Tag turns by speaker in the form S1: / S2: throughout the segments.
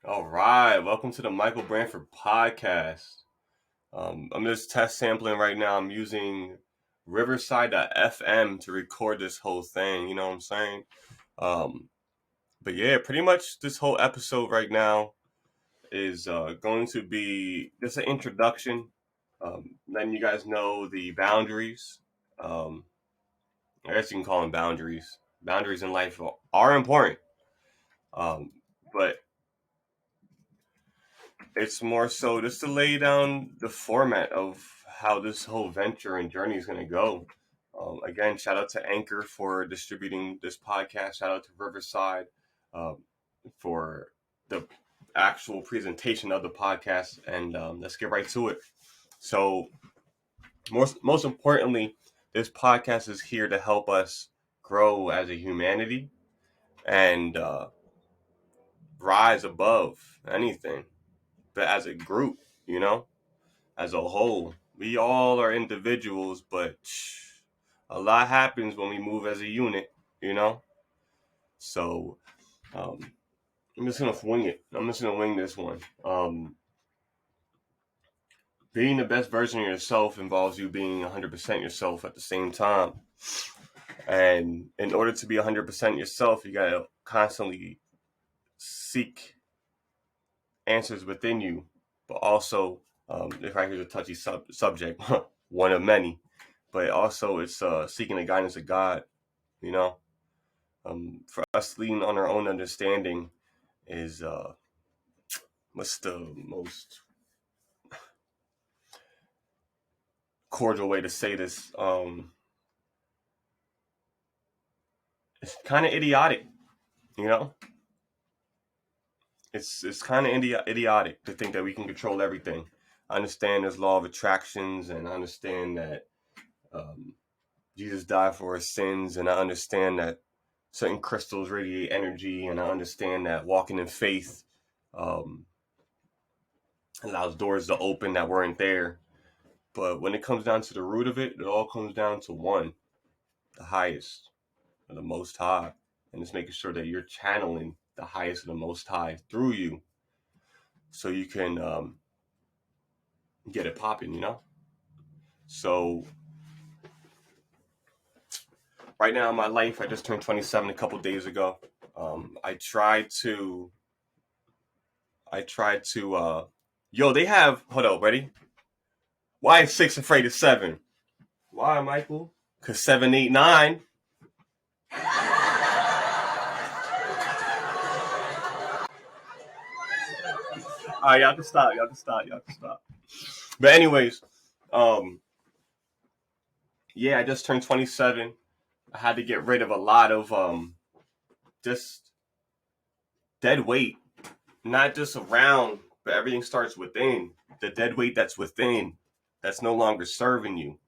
S1: All right, welcome to the Michael Branford Podcast. I'm just test sampling right now. I'm using Riverside.fm to record this whole thing. You know what I'm saying? Um, but yeah, pretty much this whole episode right now is going to be just an introduction, letting you guys know the boundaries. Um, I guess you can call them boundaries. Boundaries in life are important, um, but it's more so just to lay down the format of how this whole venture and journey is going to go. Again, shout out to Anchor for distributing this podcast. Shout out to Riverside um, for the actual presentation of the podcast. And let's get right to it. So, most importantly, this podcast is here to help us grow as a humanity and rise above anything, but as a group, you know? As a whole. We all are individuals, but a lot happens when we move as a unit, you know? So um, I'm just going to wing it. I'm just going to wing this one. Being the best version of yourself involves you being 100% yourself at the same time. And in order to be 100% yourself, you got to constantly seek answers within you, but also, if I hear a touchy subject, one of many, but also it's seeking the guidance of God, you know. For us, leaning on our own understanding is what's the most cordial way to say this? It's kind of idiotic, you know. It's kind of idiotic to think that we can control everything. I understand there's law of attractions, and I understand that um, Jesus died for our sins, and I understand that certain crystals radiate energy, and I understand that walking in faith um, allows doors to open that weren't there. But when it comes down to the root of it, it all comes down to one, the highest, or the most high. And it's making sure that you're channeling the highest of the most high through you so you can get it popping, you know? So right now in my life, I just turned 27 a couple days ago. I tried to, they have, hold up, ready? Why is 6 afraid of 7? Why, Michael? Because 7, 8, 9. All right, y'all can stop. But anyways, yeah, I just turned 27. I had to get rid of a lot of just dead weight. Not just around, but everything starts within. The dead weight that's within, that's no longer serving you.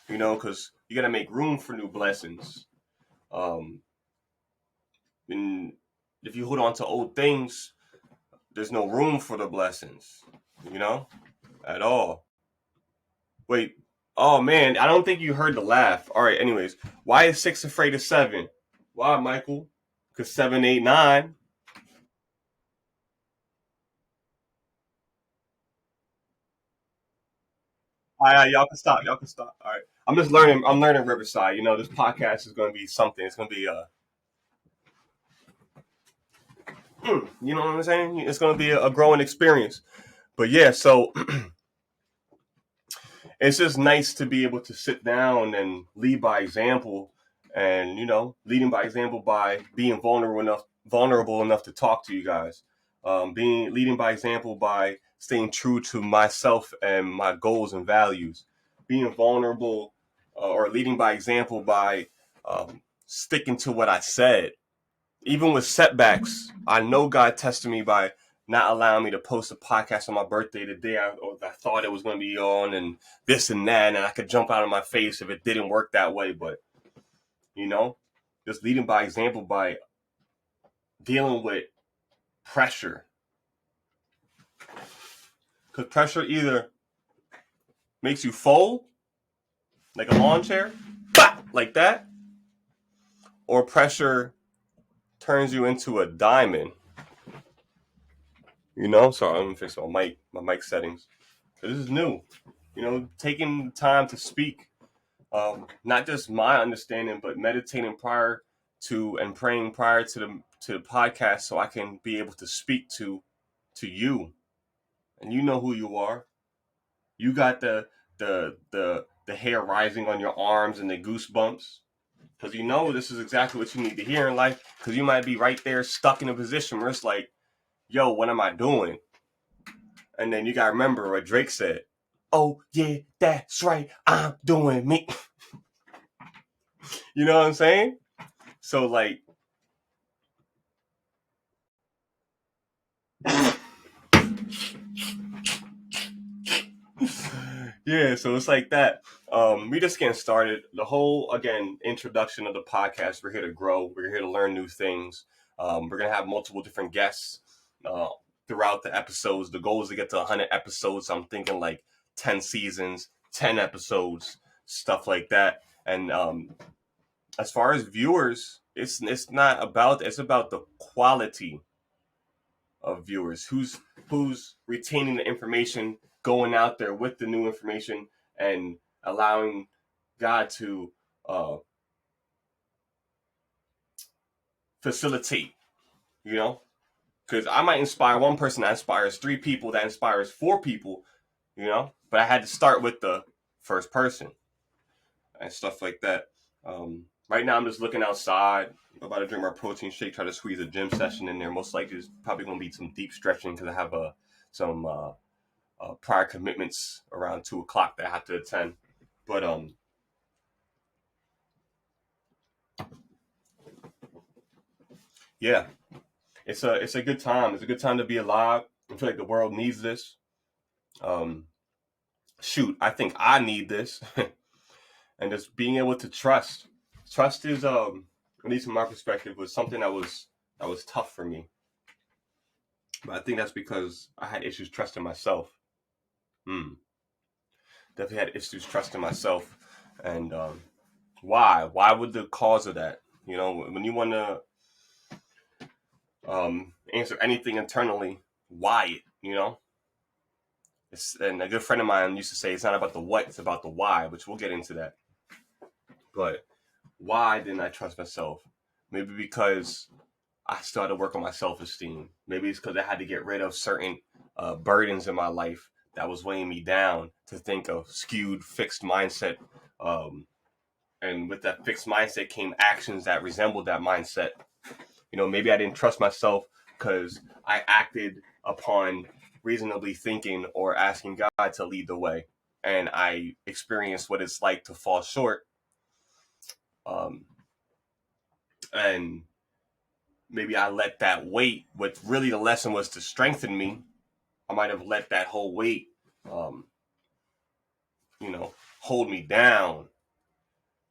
S1: You know, because you got to make room for new blessings. And if you hold on to old things, there's no room for the blessings, you know, at all. Wait, oh man, I don't think you heard the laugh. All right, anyways, why is 6 afraid of 7? Why, Michael? Because 7, 8, 9. All right, y'all can stop. Y'all can stop. All right, I'm just learning. I'm learning Riverside. You know, this podcast is going to be something. It's going to be you know what I'm saying? It's going to be a growing experience. But yeah, so it's just nice to be able to sit down and lead by example, and you know, leading by example by being vulnerable enough to talk to you guys, being leading by example by staying true to myself and my goals and values, being vulnerable or leading by example by sticking to what I said. Even with setbacks, I know God tested me by not allowing me to post a podcast on my birthday the day I thought it was going to be on, and this and that, and I could jump out of my face if it didn't work that way. But, you know, just leading by example by dealing with pressure. Because pressure either makes you fold, like a lawn chair, like that, or pressure turns you into a diamond. You know, sorry, let me fix my mic settings. So this is new. You know, taking time to speak, not just my understanding, but meditating prior to and praying prior to the podcast, so I can be able to speak to you, and you know who you are. You got the hair rising on your arms and the goosebumps because you know this is exactly what you need to hear in life. Because you might be right there stuck in a position where it's like, yo, what am I doing? And then you gotta remember what Drake said. Oh yeah, that's right. I'm doing me. You know what I'm saying? So like, yeah. So it's like that. We just getting started. The whole again introduction of the podcast. We're here to grow. We're here to learn new things. We're gonna have multiple different guests uh, throughout the episodes. The goal is to get to 100 episodes. So I'm thinking like 10 seasons, 10 episodes, stuff like that. And as far as viewers, it's not about it's about the quality of viewers. Who's retaining the information, going out there with the new information, and allowing God to uh, facilitate. You know, because I might inspire one person that inspires three people, that inspires four people. You know, but I had to start with the first person and stuff like that. Right now, I'm just looking outside. I'm about to drink my protein shake, try to squeeze a gym session in there. Most likely, it's probably going to be some deep stretching because I have some prior commitments around 2 o'clock that I have to attend. But yeah, it's a good time. It's a good time to be alive. I feel like the world needs this. Um, Shoot, I think I need this, and just being able to trust. Trust is at least from my perspective, was something that was tough for me. But I think that's because I had issues trusting myself. Hmm. Definitely had issues trusting myself, and why? Why would the cause of that? You know, when you want to answer anything internally, why it? You know, and a good friend of mine used to say it's not about the what, it's about the why, which we'll get into that. But why didn't I trust myself? Maybe because I started to work on my self-esteem. Maybe it's because I had to get rid of certain burdens in my life that was weighing me down to think of skewed, fixed mindset. Um, and with that fixed mindset came actions that resembled that mindset. You know, maybe I didn't trust myself because I acted upon reasonably thinking or asking God to lead the way. And I experienced what it's like to fall short. Um, and maybe I let that weight, what really the lesson was to strengthen me, I might have let that whole weight, um, you know, hold me down.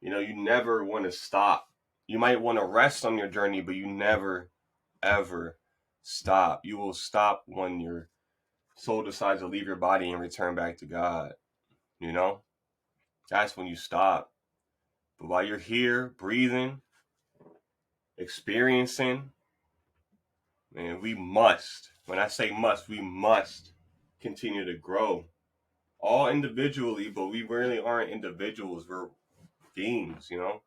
S1: You know, you never want to stop. You might want to rest on your journey, but you never, ever stop. You will stop when your soul decides to leave your body and return back to God. You know, that's when you stop. But while you're here, breathing, experiencing, man, we must, when I say must, we must continue to grow. All individually, but we really aren't individuals. We're beings, you know?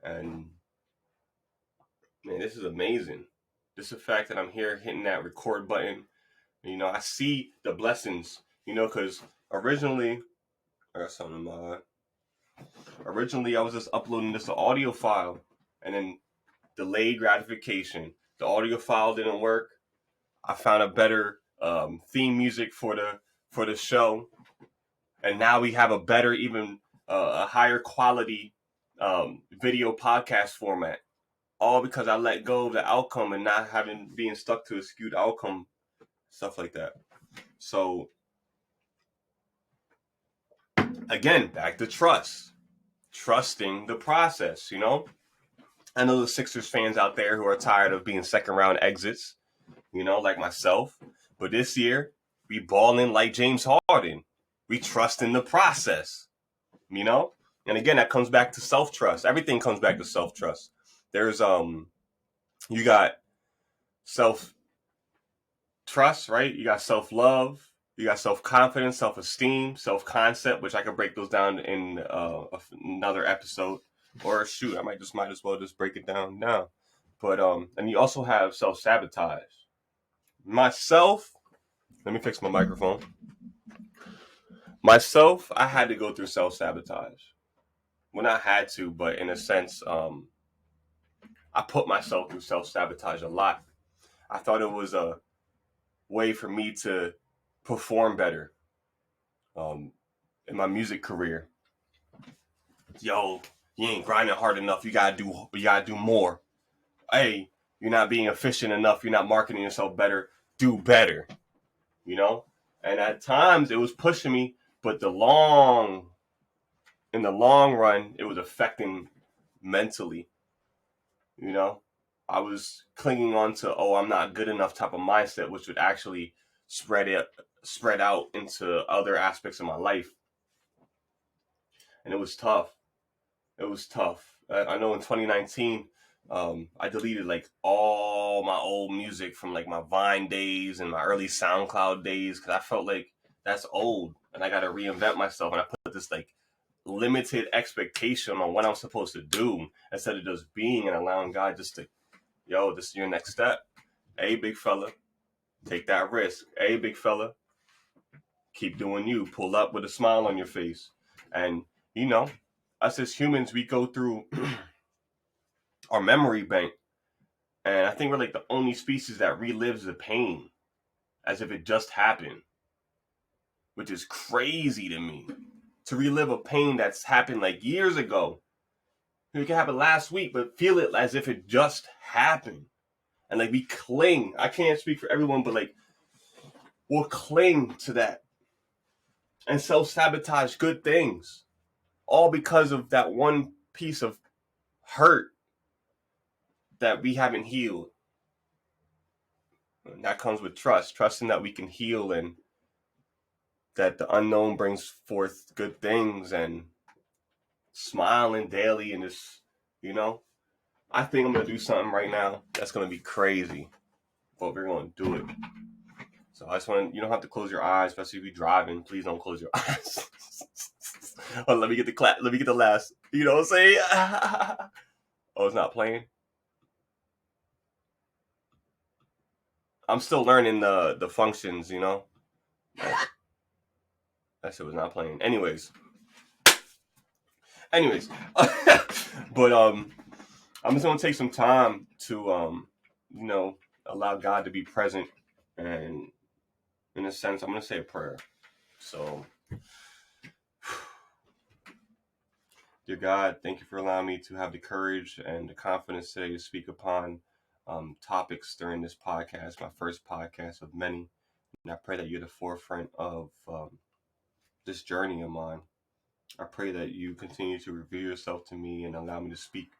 S1: And man, this is amazing. Just the fact that I'm here hitting that record button, you know, I see the blessings, you know, because originally, I got something in my eye. Originally, I was just uploading this audio file and then delayed gratification. The audio file didn't work. I found a better theme music for the show, and now we have a better, even a higher quality video podcast format. All because I let go of the outcome and not having being stuck to a skewed outcome, stuff like that. So again, back to trust, trusting the process. You know, I know the Sixers fans out there who are tired of being second round exits. You know, like myself. But this year, we balling like James Harden. We trust in the process. You know, and again, that comes back to self trust. Everything comes back to self trust. There's you got self trust, right? You got self-love, you got self-confidence, self-esteem, self-concept, which I could break those down in another episode. Or shoot, might as well just break it down now. But and you also have self-sabotage. Myself, let me fix my microphone. Myself, I had to go through self-sabotage. Well, not had to, but in a sense, I put myself through self-sabotage a lot. I thought it was a way for me to perform better in my music career. Yo, you ain't grinding hard enough. You gotta do more. Hey, you're not being efficient enough. You're not marketing yourself better. Do better. You know? And at times it was pushing me, but in the long run, it was affecting mentally. You know? I was clinging on to, I'm not good enough type of mindset, which would actually spread out into other aspects of my life. And it was tough. I know in 2019, I deleted like all my old music from like my Vine days and my early SoundCloud days, because I felt like that's old and I got to reinvent myself. And I put this like limited expectation on what I'm supposed to do instead of just being and allowing God just to, this is your next step. Hey, big fella, take that risk. Hey, big fella, keep doing you. Pull up with a smile on your face. And, us as humans, we go through our memory bank. And I think we're like the only species that relives the pain as if it just happened, which is crazy to me. To relive a pain that's happened like years ago. It can happen last week, but feel it as if it just happened. And like we cling. I can't speak for everyone, but like we'll cling to that and self-sabotage good things. All because of that one piece of hurt that we haven't healed. And that comes with trusting that we can heal and that the unknown brings forth good things, and smiling daily and just, I think I'm going to do something right now that's going to be crazy, but we're going to do it. So I just want you don't have to close your eyes, especially if you're driving. Please don't close your eyes. Let me get the last, you know what I'm saying? Oh, it's not playing? I'm still learning the functions, That shit was not playing. Anyways. But I'm just gonna take some time to allow God to be present, and in a sense, I'm gonna say a prayer. So, dear God, thank you for allowing me to have the courage and the confidence today to speak upon topics during this podcast, my first podcast of many. And I pray that you're the forefront of this journey of mine. I pray that you continue to reveal yourself to me and allow me to speak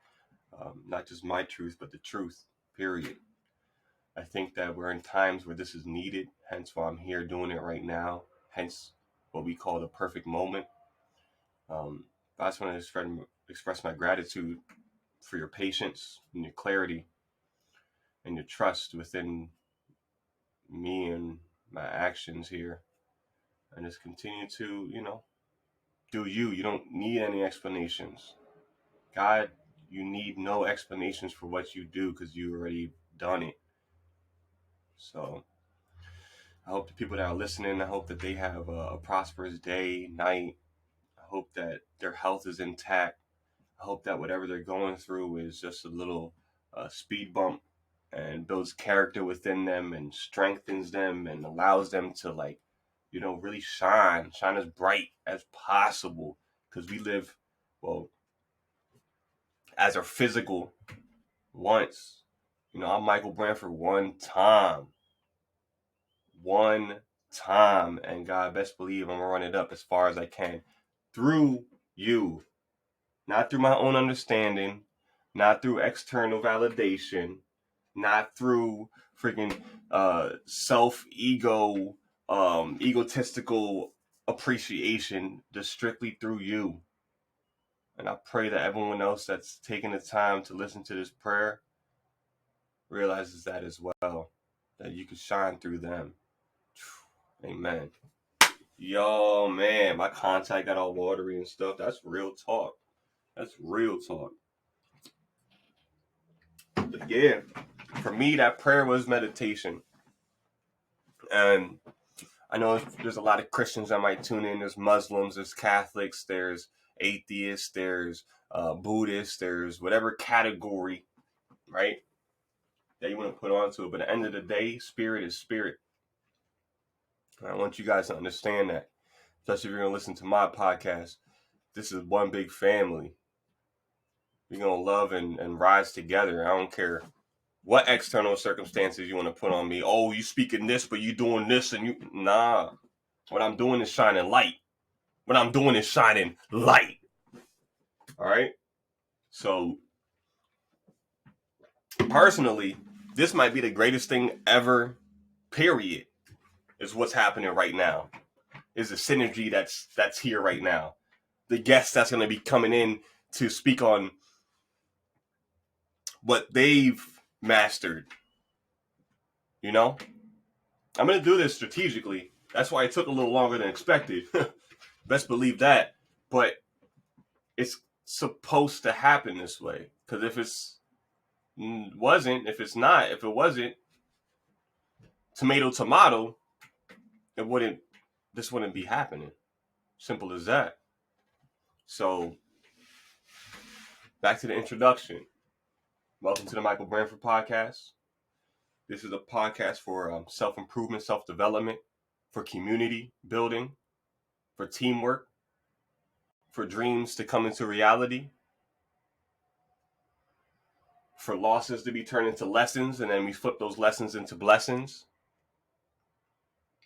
S1: not just my truth, but the truth, period. I think that we're in times where this is needed, hence why I'm here doing it right now, hence what we call the perfect moment. I just want to express my gratitude for your patience and your clarity and your trust within me and my actions here. And just continue to, do you. You don't need any explanations. God, you need no explanations for what you do because you already done it. So I hope the people that are listening, I hope that they have a prosperous day, night. I hope that their health is intact. I hope that whatever they're going through is just a little speed bump and builds character within them and strengthens them and allows them to really shine as bright as possible, because we live, as our physical once. I'm Michael Branford one time, and God, best believe I'm gonna run it up as far as I can through you, not through my own understanding, not through external validation, not through freaking egotistical appreciation, just strictly through you. And I pray that everyone else that's taking the time to listen to this prayer realizes that as well. that you can shine through them. Amen. Yo, man, my contact got all watery and stuff. That's real talk. That's real talk. But yeah, for me, that prayer was meditation. And I know there's a lot of Christians that might tune in. There's Muslims, there's Catholics, there's atheists, there's Buddhists, there's whatever category, right, that you want to put onto it. But at the end of the day, spirit is spirit. And I want you guys to understand that, especially if you're going to listen to my podcast. This is one big family. We're going to love and rise together. I don't care what external circumstances you want to put on me. Oh, you speaking this, but you doing this, and you... Nah. What I'm doing is shining light. What I'm doing is shining light. All right? So, personally, this might be the greatest thing ever, period, is what's happening right now. Is the synergy that's here right now. The guest that's going to be coming in to speak on what they've mastered. You know? I'm going to do this strategically. That's why it took a little longer than expected. Best believe that. But it's supposed to happen this way. Because if it wasn't, tomato, this wouldn't be happening. Simple as that. So, back to the introduction. Welcome to the Michael Branford Podcast. This is a podcast for self-improvement, self-development, for community building, for teamwork, for dreams to come into reality, for losses to be turned into lessons, and then we flip those lessons into blessings,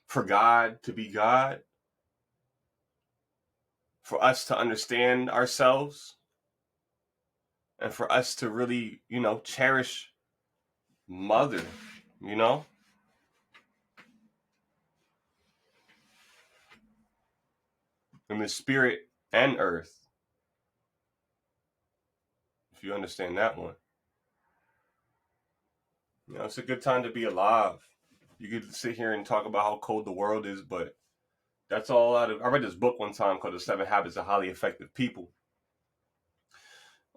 S1: for God to be God, for us to understand ourselves, and for us to really, cherish Mother, in the spirit and earth. If you understand that one. It's a good time to be alive. You could sit here and talk about how cold the world is, but that's all I read this book one time called The 7 Habits of Highly Effective People.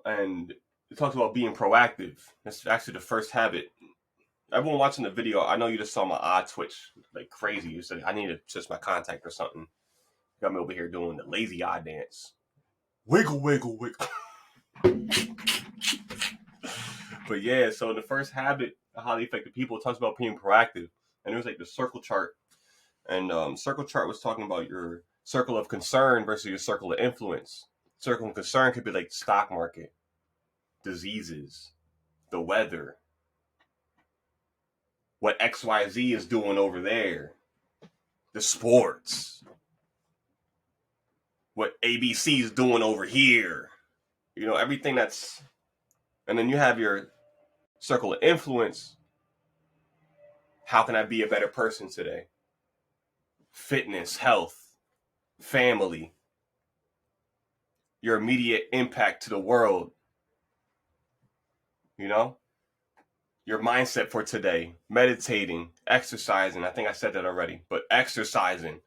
S1: And it talks about being proactive. That's actually the first habit. Everyone watching the video, I know you just saw my eye twitch like crazy. You said, I need to adjust my contact or something. Got me over here doing the lazy eye dance. Wiggle, wiggle, wiggle. But yeah, so the first habit of highly effective people talks about being proactive. And it was like the circle chart. And circle chart was talking about your circle of concern versus your circle of influence. Circle of concern could be like the stock market, diseases, the weather, what XYZ is doing over there, the sports, what ABC is doing over here, everything that's, and then you have your circle of influence. How can I be a better person today? Fitness, health, family, your immediate impact to the world, your mindset for today, meditating, exercising. I think I said that already, but exercising.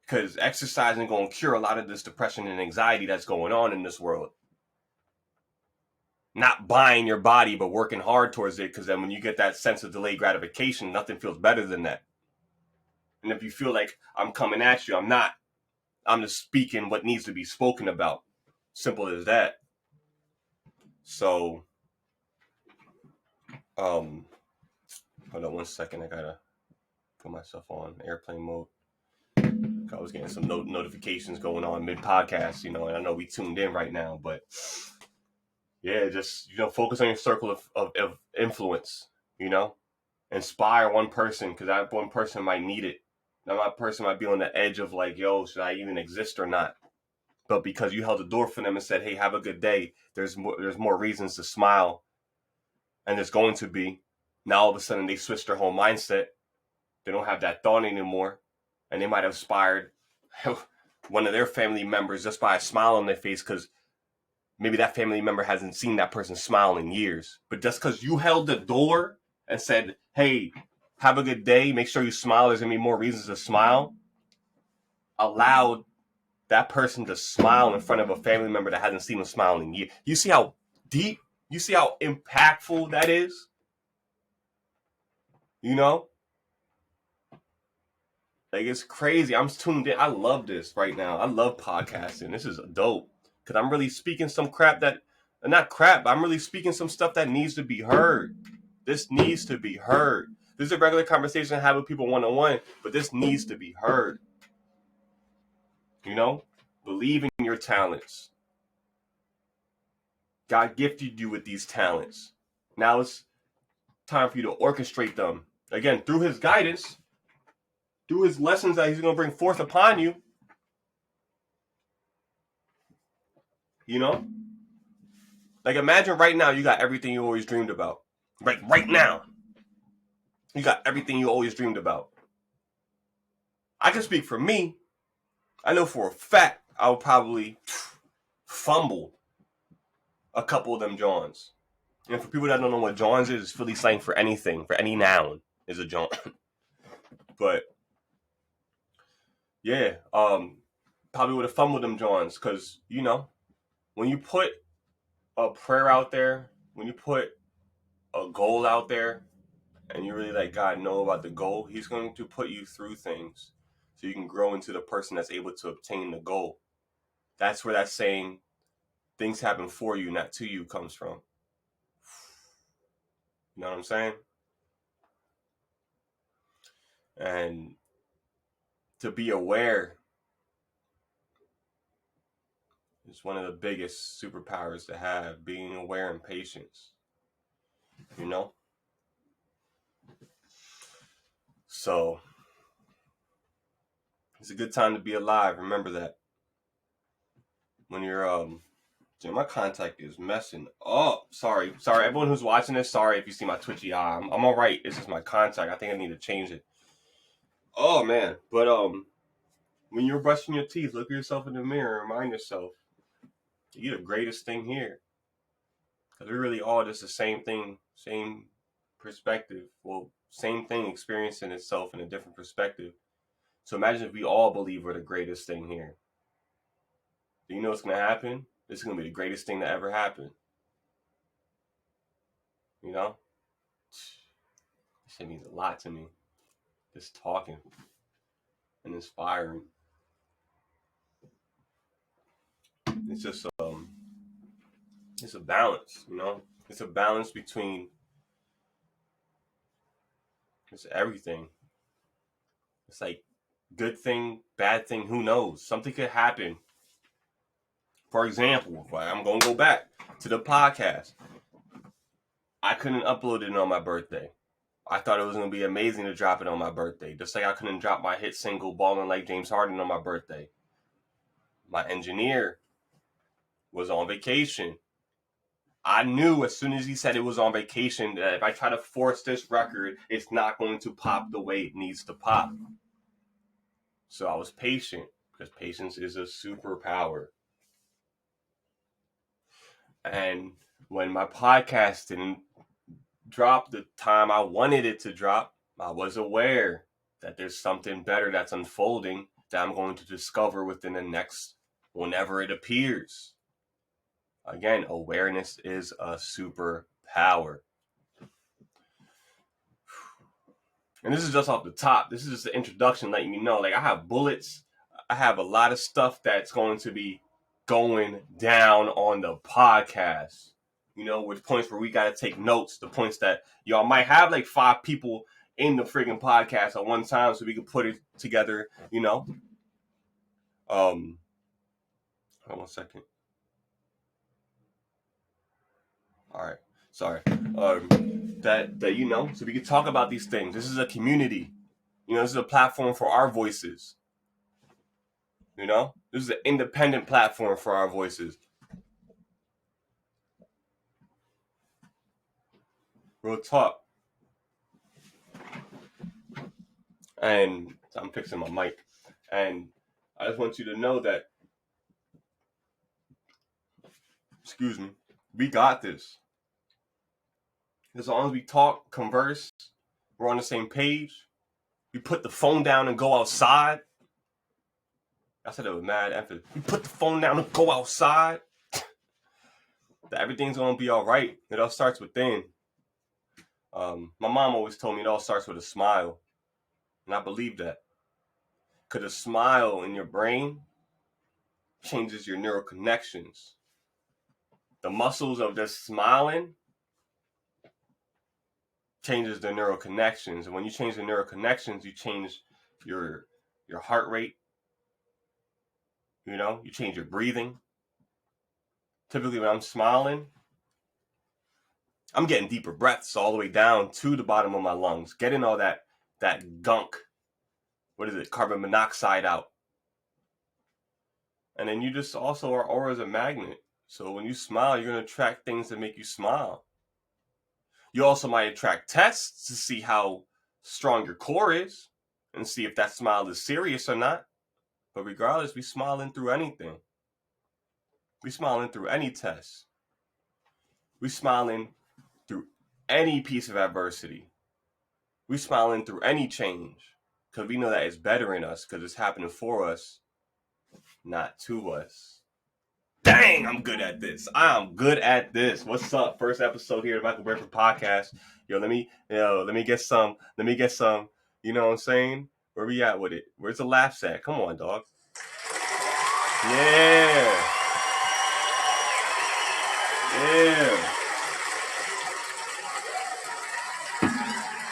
S1: Because exercising going to cure a lot of this depression and anxiety that's going on in this world. Not buying your body, but working hard towards it. Because then when you get that sense of delayed gratification, nothing feels better than that. And if you feel like I'm coming at you, I'm not. I'm just speaking what needs to be spoken about. Simple as that. So, hold on 1 second. I got to put myself on airplane mode. I was getting some notifications going on mid-podcast, and I know we tuned in right now, but yeah, just, focus on your circle of influence, inspire one person, because that one person might need it. That person might be on the edge of like, yo, should I even exist or not? But because you held the door for them and said, hey, have a good day, there's more reasons to smile, and there's going to be. Now all of a sudden they switch their whole mindset. They don't have that thought anymore. And they might have inspired one of their family members just by a smile on their face, because maybe that family member hasn't seen that person smile in years. But just because you held the door and said, hey, have a good day, make sure you smile. There's going to be more reasons to smile. Allow that person to smile in front of a family member that hasn't seen them smile in years. You see how deep, you see how impactful that is? You know? Like, it's crazy. I'm tuned in. I love this right now. I love podcasting. This is dope. Because I'm really speaking some crap that, not crap, but I'm really speaking some stuff that needs to be heard. This needs to be heard. This is a regular conversation I have with people one-on-one, but this needs to be heard. You know? Believe in your talents. God gifted you with these talents. Now it's time for you to orchestrate them. Again, through his guidance, through his lessons that he's going to bring forth upon you. You know? Like, imagine right now you got everything you always dreamed about. Like, right now. You got everything you always dreamed about. I can speak for me. I know for a fact I would probably fumble a couple of them Johns. And for people that don't know what Johns is, it's Philly slang for anything, for any noun is a John. But yeah, probably would have fumbled them Johns because, you know, when you put a prayer out there, when you put a goal out there, and you really let God know about the goal, he's going to put you through things so you can grow into the person that's able to obtain the goal. That's where that saying, things happen for you, not to you, comes from. You know what I'm saying? And to be aware is one of the biggest superpowers to have, being aware and patience. You know? So, it's a good time to be alive. Remember that. When you're, my contact is messing up. Sorry. Everyone who's watching this, sorry if you see my twitchy eye. I'm all right. It's just my contact. I think I need to change it. Oh, man. But, when you're brushing your teeth, look at yourself in the mirror and remind yourself, you're the greatest thing here. Because we really all just the same thing, same perspective. Well, same thing experiencing itself in a different perspective. So imagine if we all believe we're the greatest thing here. Do you know what's going to happen? This is going to be the greatest thing that ever happened. You know? This shit means a lot to me. Just talking and inspiring. It's just, it's a balance, you know? It's a balance between, it's everything. It's like, good thing, bad thing, who knows? Something could happen. For example, I'm going to go back to the podcast. I couldn't upload it on my birthday. I thought it was going to be amazing to drop it on my birthday. Just like I couldn't drop my hit single, Ballin' Like James Harden, on my birthday. My engineer was on vacation. I knew as soon as he said it was on vacation that if I try to force this record, it's not going to pop the way it needs to pop. So I was patient, because patience is a superpower. And when my podcast didn't drop the time I wanted it to drop, I was aware that there's something better that's unfolding that I'm going to discover within the next, whenever it appears. Again, awareness is a superpower. And this is just off the top. This is just the introduction, letting you know, like, I have bullets. I have a lot of stuff that's going to be going down on the podcast. You know, with points where we got to take notes, the points that y'all might have like 5 people in the friggin' podcast at one time so we can put it together, you know. Hold on 1 second. All right. Sorry. That you know, so we can talk about these things. This is a community. You know, this is a platform for our voices. You know, this is an independent platform for our voices. Real talk. And I'm fixing my mic. And I just want you to know that, excuse me, we got this. As long as we talk, converse, We're on the same page. We put the phone down and go outside. I said it with mad emphasis. We put the phone down and go outside. That everything's going to be all right. It all starts within. My mom always told me it all starts with a smile. And I believe that. Because a smile in your brain changes your neural connections. The muscles of just smiling changes the neural connections. And when you change the neural connections, you change your heart rate. You change your breathing. Typically when I'm smiling, I'm getting deeper breaths all the way down to the bottom of my lungs, getting all that gunk, carbon monoxide out. And then you just also are aura as a magnet. So when you smile, you're going to attract things that make you smile. You also might attract tests to see how strong your core is and see if that smile is serious or not. But regardless, we smiling through anything. We smiling through any test. We smiling through any piece of adversity. We smiling through any change because we know that it's bettering us because it's happening for us, not to us. Dang, I'm good at this. I'm good at this. What's up? First episode here at Michael Branford Podcast. Let me get some. You know what I'm saying? Where we at with it? Where's the laughs at? Come on, dog. Yeah.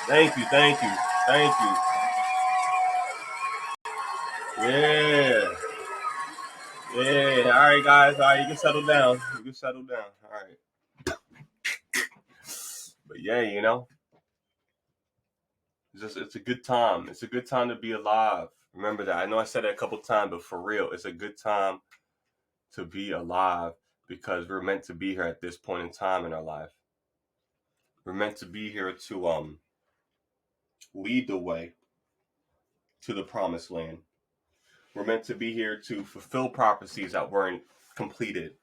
S1: Thank you. Yeah. All right, guys. All right, you can settle down. All right. But yeah, it's a good time. It's a good time to be alive. Remember that. I know I said that a couple times, but for real, it's a good time to be alive because we're meant to be here at this point in time in our life. We're meant to be here to lead the way to the promised land. We're meant to be here to fulfill prophecies that weren't completed.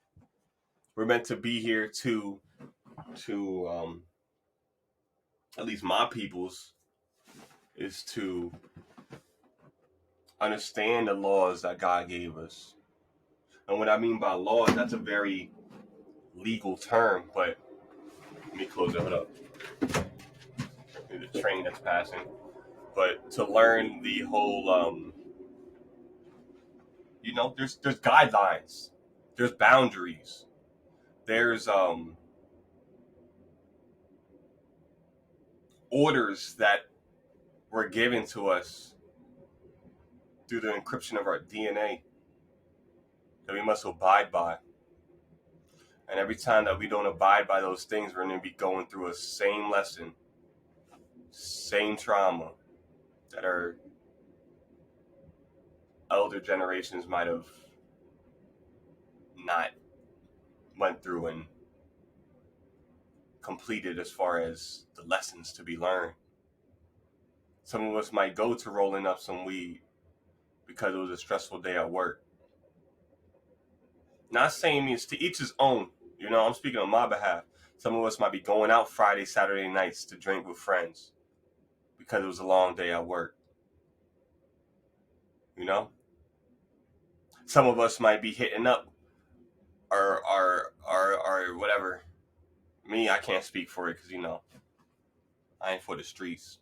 S1: We're meant to be here to at least my people's is to understand the laws that God gave us. And what I mean by laws, that's a very legal term, but let me close it up. The train that's passing. But to learn the whole, there's guidelines, there's boundaries, there's orders that were given to us through the encryption of our DNA that we must abide by. And every time that we don't abide by those things, we're going to be going through a same lesson, same trauma that our elder generations might have not went through and completed as far as the lessons to be learned. Some of us might go to rolling up some weed because it was a stressful day at work. Not saying it's to each his own. I'm speaking on my behalf. Some of us might be going out Friday, Saturday nights to drink with friends because it was a long day at work. Some of us might be hitting up or whatever. Me, I can't speak for it because, I ain't for the streets.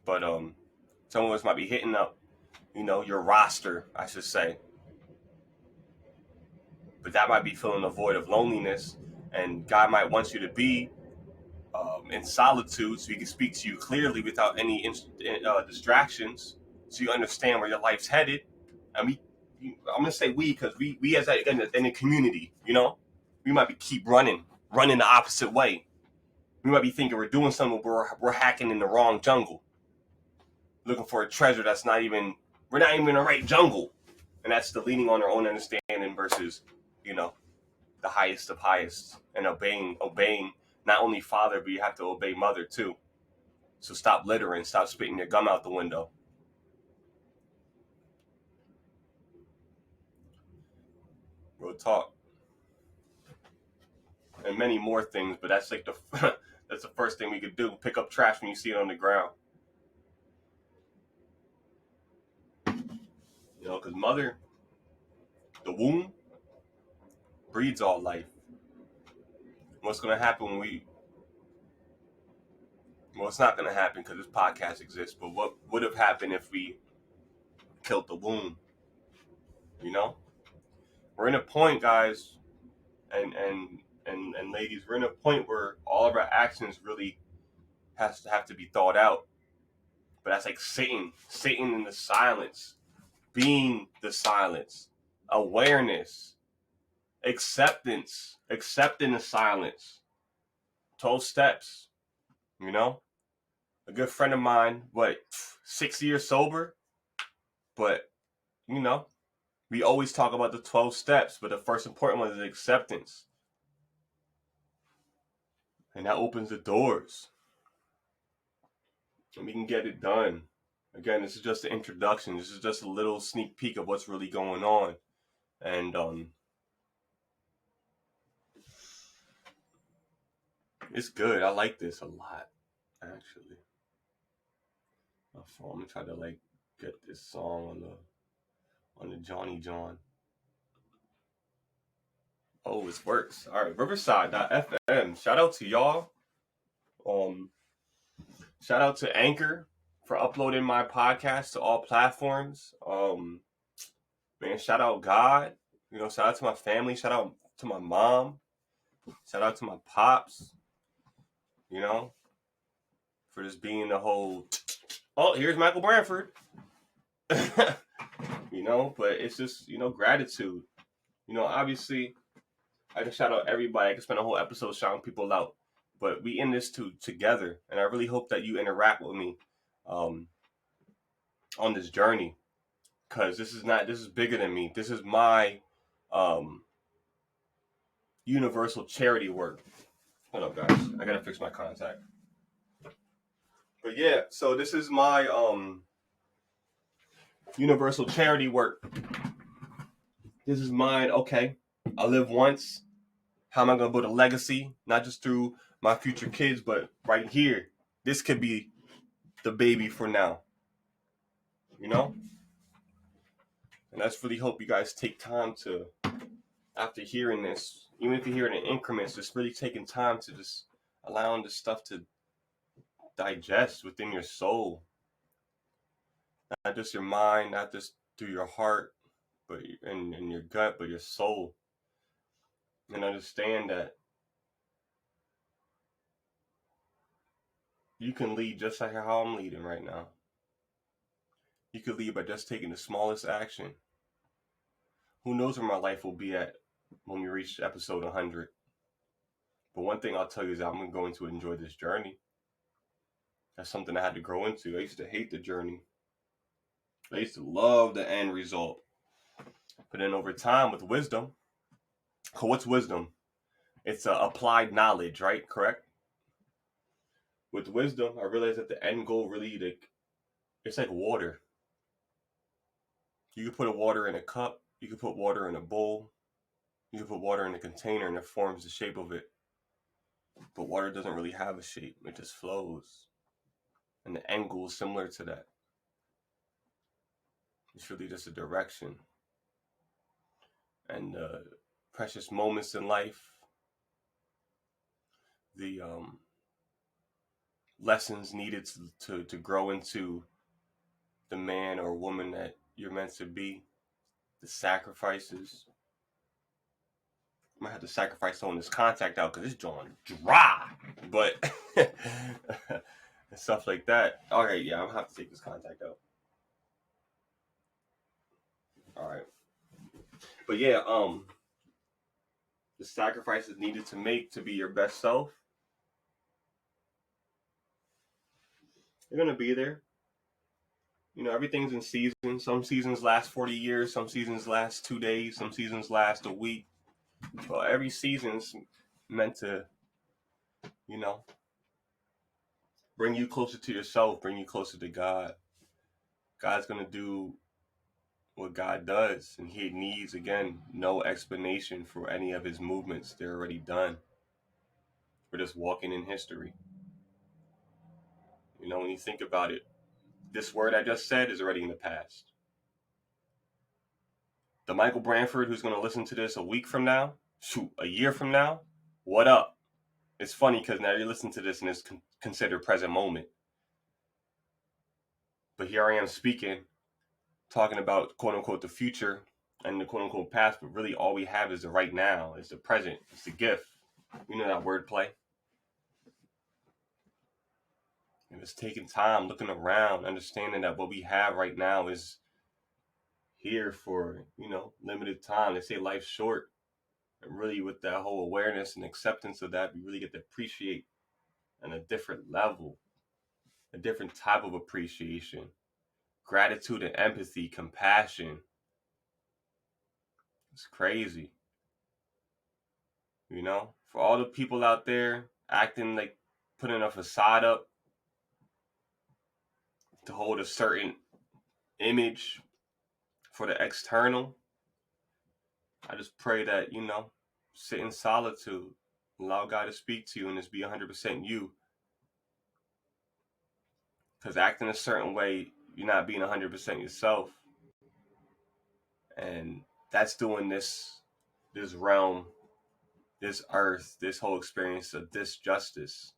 S1: But some of us might be hitting up, your roster, I should say. But that might be filling a void of loneliness, and God might want you to be in solitude so He can speak to you clearly without any distractions, so you understand where your life's headed. And I'm gonna say we because we as in the community, we might be keep running the opposite way. We might be thinking we're doing something, but we're hacking in the wrong jungle, looking for a treasure that's we're not even in the right jungle, and that's the leaning on our own understanding versus, the highest of highest, and obeying not only father, but you have to obey mother too. So stop littering, stop spitting your gum out the window. Real talk. And many more things, but that's like That's the first thing we could do. Pick up trash when you see it on the ground. You know, because the womb, breeds all life. What's going to happen well, it's not going to happen because this podcast exists, but what would have happened if we killed the womb? You know? We're in a point, guys, and ladies, we're in a point where all of our actions really have to be thought out. But that's like Satan in the silence, being the silence, awareness, acceptance, accepting the silence. 12 steps, you know? A good friend of mine, 6 years sober? But, you know, we always talk about the 12 steps, but the first important one is acceptance. And that opens the doors. And we can get it done. Again, this is just an introduction. This is just a little sneak peek of what's really going on. And it's good. I like this a lot, actually. I'm gonna try to get this song on the Johnny John. Oh, it works. All right, Riverside.fm. Shout out to y'all. Shout out to Anchor for uploading my podcast to all platforms. Man, shout out God. You know, shout out to my family. Shout out to my mom. Shout out to my pops. You know, for just being the whole. Oh, here's Michael Branford. You know, but it's just, you know, gratitude. You know, obviously, I can shout out everybody. I can spend a whole episode shouting people out. But we in this together. And I really hope that you interact with me on this journey. Because this is bigger than me. This is my universal charity work. Hold up, guys. I got to fix my contact. But yeah, so this is my universal charity work. This is mine. Okay, I live once. How am I going to build a legacy? Not just through my future kids, but right here. This could be the baby for now. You know? And I just really hope you guys take time to, after hearing this, even if you hear it in increments, just really taking time to just allowing this stuff to digest within your soul. Not just your mind, not just through your heart, but in your gut, but your soul. And understand that you can lead just like how I'm leading right now. You could lead by just taking the smallest action. Who knows where my life will be at when we reach episode 100. But one thing I'll tell you is that I'm going to enjoy this journey. That's something I had to grow into. I used to hate the journey. I used to love the end result. But then over time with wisdom, what's wisdom? It's applied knowledge, right? Correct? With wisdom, I realized that the end goal really, it's like water. You can put water in a cup. You can put water in a bowl. You can put water in a container and it forms the shape of it. But water doesn't really have a shape. It just flows. And the end goal is similar to that. It's really just a direction. And the precious moments in life, the lessons needed to grow into the man or woman that you're meant to be, the sacrifices. I might have to sacrifice throwing this contact out because it's drawing dry. But and stuff like that. All right, yeah, I'm gonna have to take this contact out. All right. But yeah, the sacrifices needed to make to be your best self, you're gonna be there. You know, everything's in season. Some seasons last 40 years, some seasons last 2 days, some seasons last a week. Well, every season's meant to, you know, bring you closer to yourself, bring you closer to God. God's gonna do what God does, and he needs, again, no explanation for any of his movements. They're already done. We're just walking in history. You know, when you think about it, this word I just said is already in the past. The Michael Branford who's going to listen to this a week from now, a year from now, what up? It's funny because now you're listening to this and it's considered present moment. But here I am speaking, talking about quote unquote the future and the quote unquote past, but really all we have is the right now, it's the present, it's the gift. You know that wordplay. And it's taking time, looking around, understanding that what we have right now is here for, limited time. They say life's short. And really with that whole awareness and acceptance of that, we really get to appreciate on a different level, a different type of appreciation, gratitude and empathy, compassion. It's crazy. For all the people out there acting like putting a facade up to hold a certain image for the external, I just pray that, sit in solitude, allow God to speak to you and just be 100% you. Because acting a certain way, you're not being 100% yourself. And that's doing this realm, this earth, this whole experience of disjustice. Is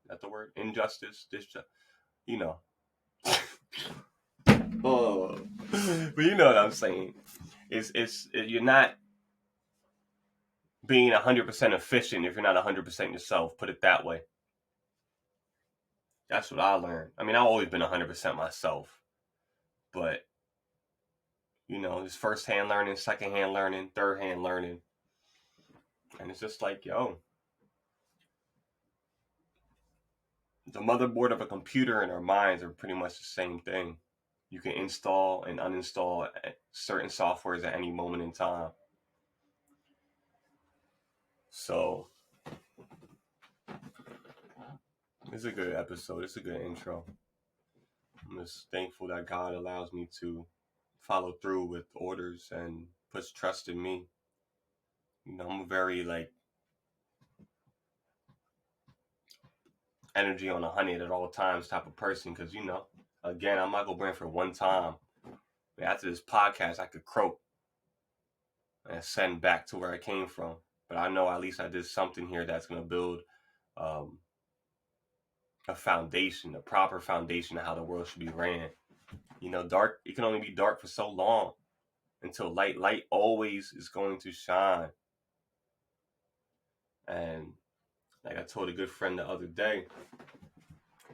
S1: that the word? Injustice? Oh, but you know what I'm saying. It's you're not being 100% efficient if you're not 100% yourself. Put it that way. That's what I learned. I mean, I've always been 100% myself, but it's first-hand learning, second-hand learning, third-hand learning, and it's just like, the motherboard of a computer and our minds are pretty much the same thing. You can install and uninstall certain softwares at any moment in time. So it's a good episode. It's a good intro. I'm just thankful that God allows me to follow through with orders and puts trust in me. I'm a very energy on 100 at all times type of person because, again, I'm Michael Branford one time. After this podcast, I could croak and send back to where I came from. But I know at least I did something here that's going to build a foundation, a proper foundation of how the world should be ran. Dark, it can only be dark for so long until light always is going to shine. And like I told a good friend the other day,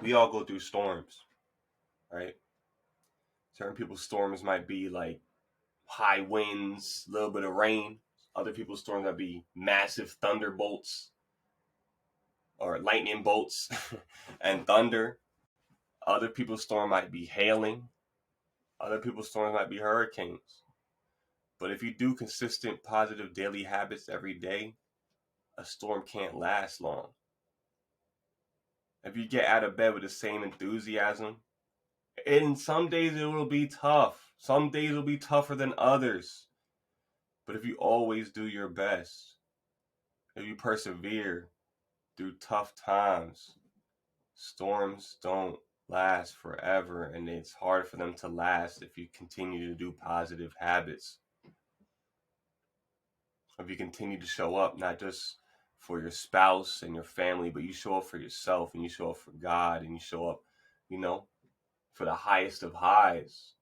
S1: we all go through storms, right? Certain people's storms might be like high winds, a little bit of rain. Other people's storms might be massive thunderbolts or lightning bolts and thunder. Other people's storm might be hailing. Other people's storms might be hurricanes. But if you do consistent positive daily habits every day, a storm can't last long. If you get out of bed with the same enthusiasm, and some days it will be tough. Some days will be tougher than others. But if you always do your best, if you persevere through tough times, storms don't last forever, and it's hard for them to last if you continue to do positive habits. If you continue to show up, not just for your spouse and your family, but you show up for yourself and you show up for God and you show up, for the highest of highs.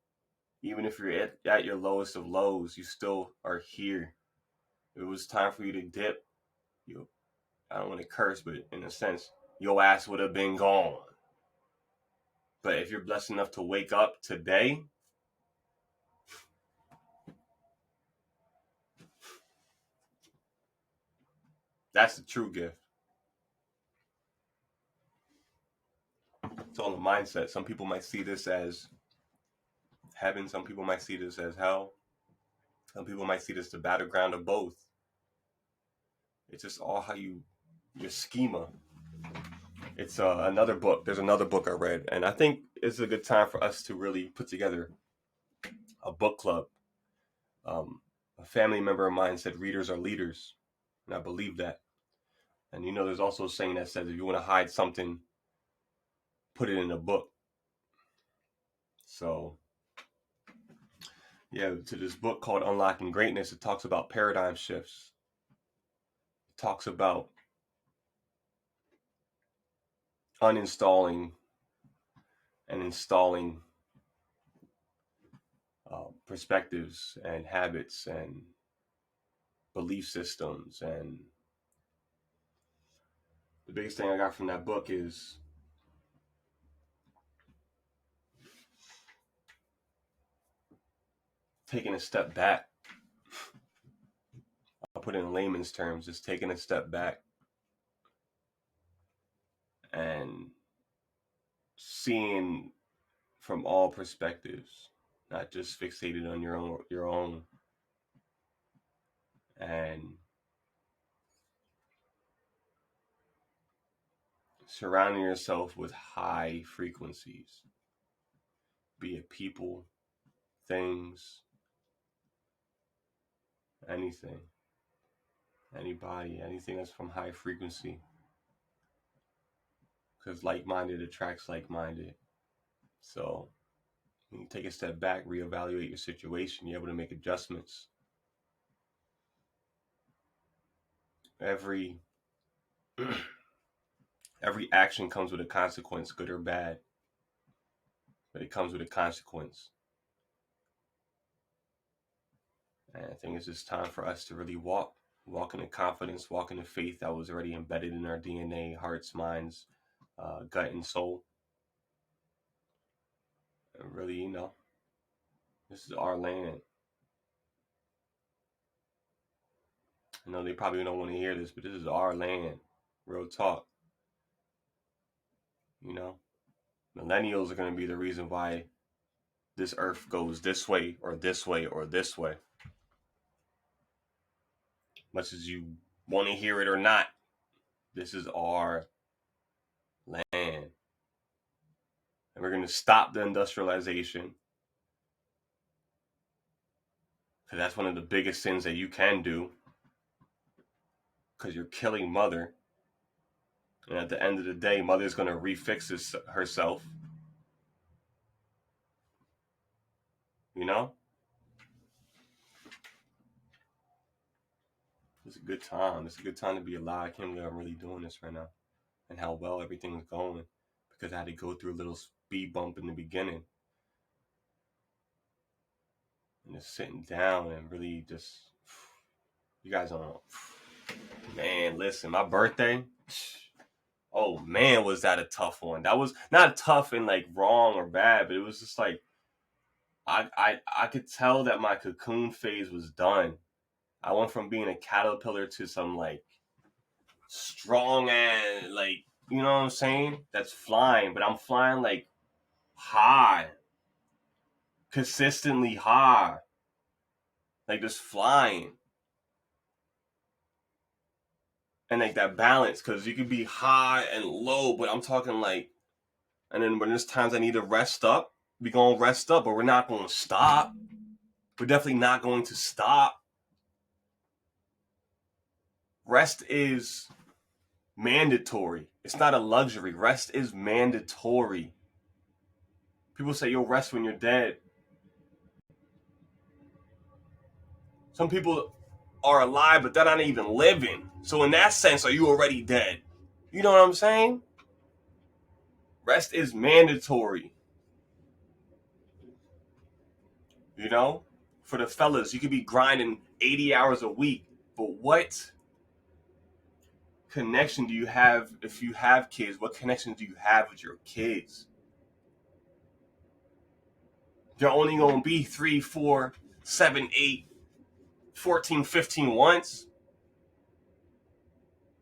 S1: Even if you're at your lowest of lows, you still are here. If it was time for you to dip, I don't want to curse, but in a sense, your ass would have been gone. But if you're blessed enough to wake up today, that's the true gift. It's all a mindset. Some people might see this as heaven. Some people might see this as hell. Some people might see this the battleground of both. It's just all how your schema. It's another book. There's another book I read, and I think it's a good time for us to really put together a book club. A family member of mine said readers are leaders, and I believe that. And there's also a saying that says if you want to hide something, put it in a book. So, yeah, to this book called Unlocking Greatness, it talks about paradigm shifts. It talks about uninstalling and installing perspectives and habits and belief systems. And the biggest thing I got from that book is taking a step back. I'll put it in layman's terms, just taking a step back and seeing from all perspectives, not just fixated on your own, and surrounding yourself with high frequencies, be it people, things, anything, anybody, anything that's from high frequency. Because like-minded attracts like-minded. So when you take a step back, reevaluate your situation, you're able to make adjustments. Every action comes with a consequence, good or bad, but it comes with a consequence. And I think it's just time for us to really walk in the confidence, walk in the faith that was already embedded in our DNA, hearts, minds, gut, and soul. And really, this is our land. I know they probably don't want to hear this, but this is our land. Real talk. Millennials are going to be the reason why this earth goes this way or this way or this way. Much as you want to hear it or not, this is our land. And we're going to stop the industrialization, because that's one of the biggest sins that you can do, because you're killing mother. And at the end of the day, mother's going to refix herself. It's a good time. It's a good time to be alive. I can't believe I'm really doing this right now, and how well everything's going, because I had to go through a little speed bump in the beginning. And just sitting down and really just, you guys don't know. Man, listen, my birthday, oh man, was that a tough one. That was not tough and like wrong or bad, but it was just like, I could tell that my cocoon phase was done. I went from being a caterpillar to some like strong and like, you know what I'm saying? That's flying, but I'm flying like high, consistently high, like just flying. And like that balance, because you could be high and low, but I'm talking like, and then when there's times I need to rest up, we gonna rest up, but we're not gonna stop. We're definitely not going to stop. Rest is mandatory. It's not a luxury. Rest is mandatory. People say you'll rest when you're dead. Some people are alive, but they're not even living. So in that sense, are you already dead? You know what I'm saying? Rest is mandatory. For the fellas, you could be grinding 80 hours a week, but what connection do you have if you have kids? What connection do you have with your kids? They're only going to be 3, 4, 7, 8, 14, 15 once.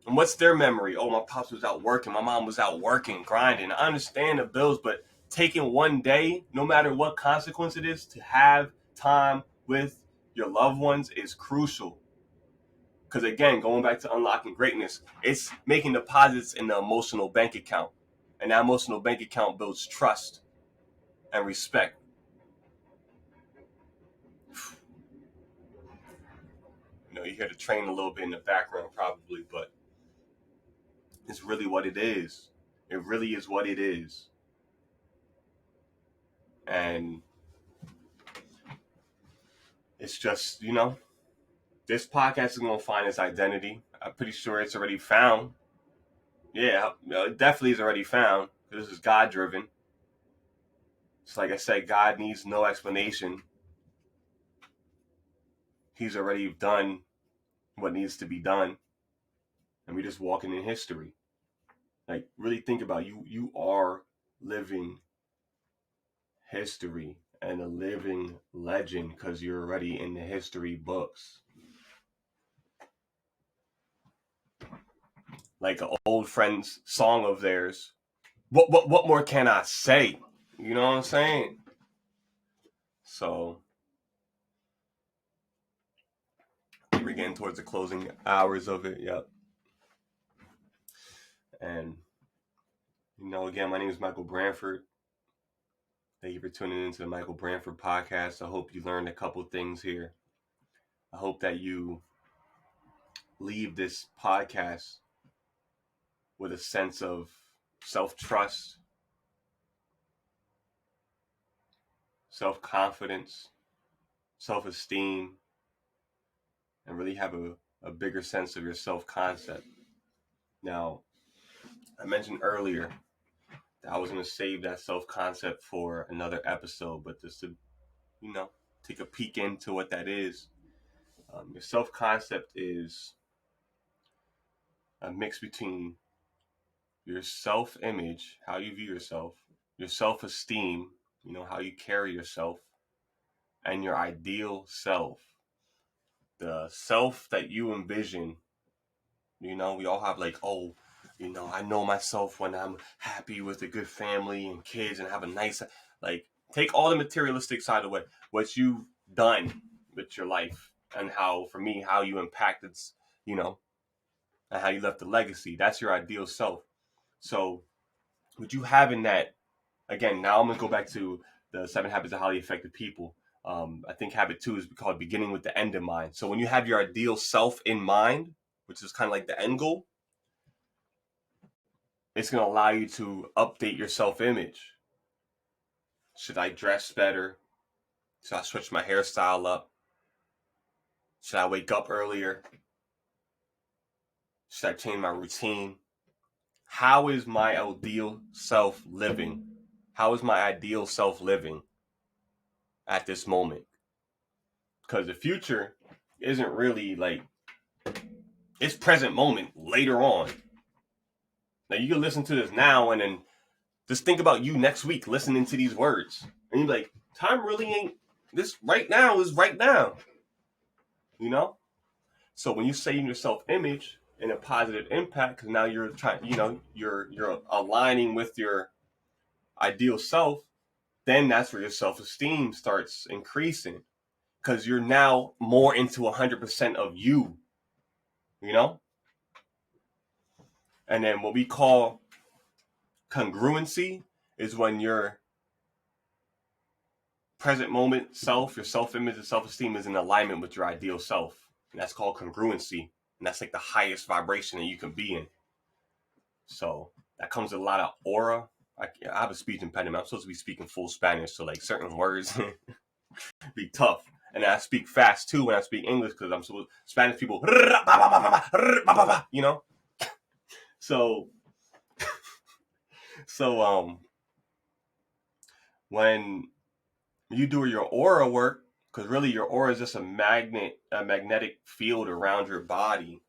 S1: And what's their memory? Oh, my pops was out working. My mom was out working, grinding. I understand the bills, but taking one day, no matter what consequence it is, to have time with your loved ones is crucial. Because again, going back to unlocking greatness, it's making deposits in the emotional bank account. And that emotional bank account builds trust and respect. You hear the train a little bit in the background probably, but is really what it is. It really is what it is. And it's just, this podcast is going to find its identity. I'm pretty sure it's already found. Yeah, it definitely is already found. This is God driven. It's like I said, God needs no explanation. He's already done what needs to be done. And we're just walking in history. Like, really think about it. You are living history and a living legend because you're already in the history books. Like an old friend's song of theirs. What more can I say? You know what I'm saying? So we're getting towards the closing hours of it. Yep. And again, my name is Michael Branford. Thank you for tuning into the Michael Branford Podcast. I hope you learned a couple things here. I hope that you leave this podcast with a sense of self-trust, self-confidence, self-esteem, and really have a bigger sense of your self-concept. Now, I mentioned earlier that I was going to save that self-concept for another episode, but just to, take a peek into what that is. Your self-concept is a mix between your self-image, how you view yourself, your self-esteem, how you carry yourself, and your ideal self. The self that you envision, we all have like, I know myself when I'm happy with a good family and kids and have a nice, take all the materialistic side away. What you've done with your life and how you impacted, and how you left a legacy. That's your ideal self. So what you have in that, again, now I'm going to go back to the 7 Habits of Highly Effective People. I think habit 2 is called beginning with the end in mind. So when you have your ideal self in mind, which is kind of like the end goal, it's going to allow you to update your self-image. Should I dress better? Should I switch my hairstyle up? Should I wake up earlier? Should I change my routine? How is my ideal self living? How is my ideal self living at this moment? Because the future isn't really it's present moment later on. Now you can listen to this now and then just think about you next week listening to these words. And you're like, time really ain't, this right now is right now. So when you say in your self-image and a positive impact, because now you're trying, you're aligning with your ideal self, then that's where your self-esteem starts increasing. Because you're now more into 100% of you. And then what we call congruency is when your present moment self, your self-image and self-esteem is in alignment with your ideal self. And that's called congruency. And that's like the highest vibration that you can be in. So that comes with a lot of aura. I have a speech impediment. I'm supposed to be speaking full Spanish. So certain words be tough. And I speak fast too when I speak English because I'm supposed Spanish people, So when you do your aura work, because really your aura is just a magnetic field around your body,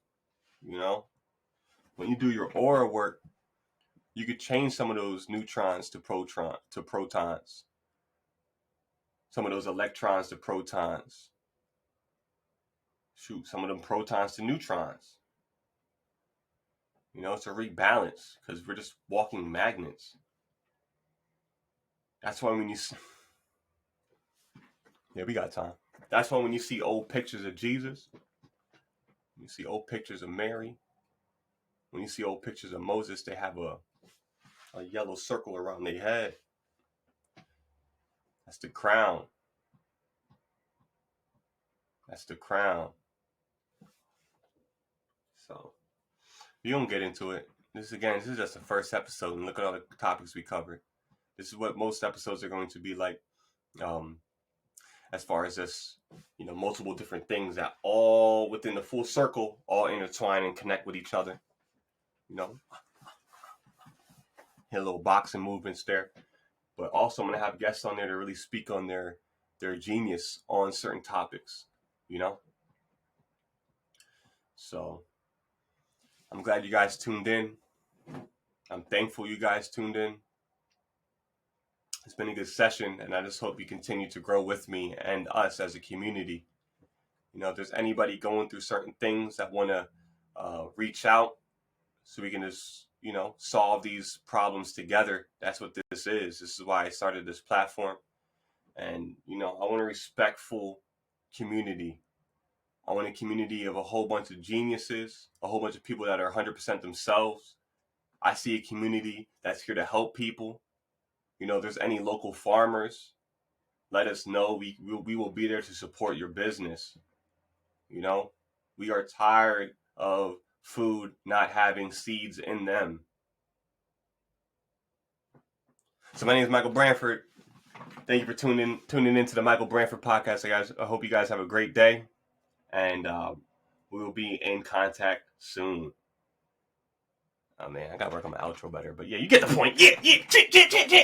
S1: when you do your aura work, you could change some of those neutrons to protons, some of those electrons to protons, some of them protons to neutrons, to rebalance, because we're just walking magnets. That's why when you we got time. That's why when you see old pictures of Jesus, you see old pictures of Mary, when you see old pictures of Moses, they have a yellow circle around their head. That's the crown. That's the crown. So, we don't get into it. this is just the first episode, and look at all the topics we covered. This is what most episodes are going to be like, as far as this, multiple different things that all within the full circle, all intertwine and connect with each other. Hit little boxing movements there. But also, I'm going to have guests on there to really speak on their genius on certain topics, So, I'm glad you guys tuned in. I'm thankful you guys tuned in. It's been a good session, and I just hope you continue to grow with me and us as a community. If there's anybody going through certain things that want to reach out so we can just, solve these problems together, that's what this is. This is why I started this platform. And, I want a respectful community. I want a community of a whole bunch of geniuses, a whole bunch of people that are 100% themselves. I see a community that's here to help people. If there's any local farmers, let us know. We will be there to support your business. We are tired of food not having seeds in them. So my name is Michael Branford. Thank you for tuning into the Michael Branford Podcast. Guys, I hope you guys have a great day, and we will be in contact soon. Oh man, I gotta work on my outro better, but yeah, you get the point. Yeah.